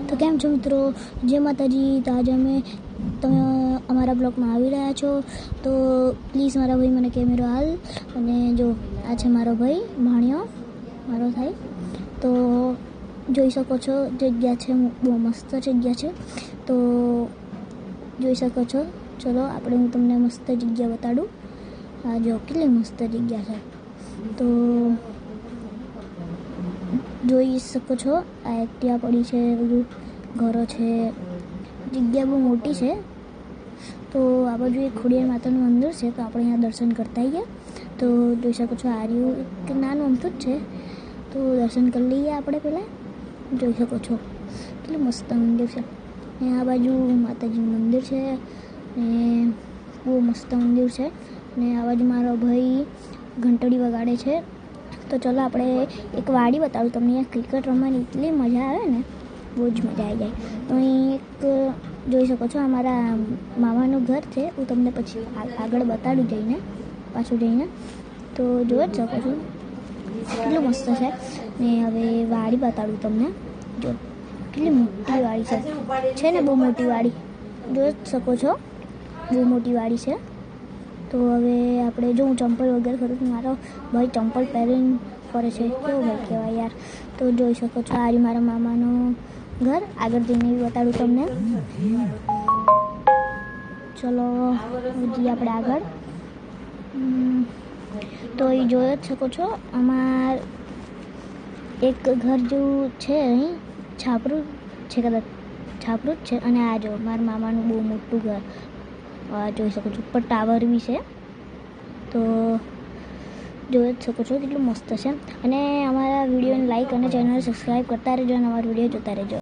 તો કેમ છો મિત્રો, જય માતાજી। તો આજે તમે અમારા બ્લોગમાં આવી રહ્યા છો, તો પ્લીઝ મારા ભાઈ મને કેમેરો હાલ। અને જો આ છે મારો ભાઈ ભાણિયો મારો થાય, તો જોઈ શકો છો જગ્યા છે, બહુ મસ્ત જગ્યા છે, તો જોઈ શકો છો। ચલો આપણે હું તમને મસ્ત જગ્યા બતાડું। આ જો કેટલી મસ્ત જગ્યા છે, તો જોઈ શકો છો। આ એક્ટિવા પડી છે, બધું ઘરો છે, જગ્યા બહુ મોટી છે। તો આ બાજુ એક ખોડિયાર માતાનું મંદિર છે, તો આપણે અહીંયા દર્શન કરતા આવીએ। તો જોઈ શકો છો આ રહ્યું એક નાનું અમથું જ છે, તો દર્શન કરી લઈએ આપણે પહેલાં। જોઈ શકો છો કેટલું મસ્ત મંદિર છે, ને આ બાજુ માતાજીનું મંદિર છે, ને બહુ મસ્ત મંદિર છે, ને આ બાજુ મારો ભાઈ ઘંટડી વગાડે છે। તો ચલો આપણે એક વાડી બતાડું તમને। અહીંયા ક્રિકેટ રમવાની એટલી મજા આવે ને, બહુ જ મજા આવી જાય। તો અહીં એક જોઈ શકો છો અમારા મામાનું ઘર છે, હું તમને પછી આગળ બતાડું જઈને, પાછું જઈને। તો જોઈ જ શકો છો કેટલું મસ્ત છે। ને હવે વાડી બતાડું તમને, જો કેટલી મોટી વાડી છે ને, બહુ મોટી વાડી જોઈ જ શકો છો, બહુ મોટી વાડી છે। તો હવે આપણે જો હું ચંપલ વગર કરું તો મારો ભાઈ ચંપલ પહેરીને ફરે છે, કેવો ભાઈ કહેવાય યાર। તો જોઈ શકો છો આ મારા મામાનું ઘર, આગળ જઈને બતાડું તમને। ચલો જઈએ આપણે આગળ। તો એ જોઈ જ શકો છો, અમાર એક ઘર જેવું છે, અહીં છાપરું છે, કદાચ છાપરું જ છે। અને આ જો મારા મામાનું બહુ મોટું ઘર જોઈ શકો છો, ઉપર ટાવર બી છે, તો જોઈ જ શકો છો કેટલું મસ્ત છે। અને અમારા વિડીયોને લાઈક અને ચેનલ સબસ્ક્રાઈબ કરતા રહેજો, અને અમારા વિડીયો જોતા રહેજો।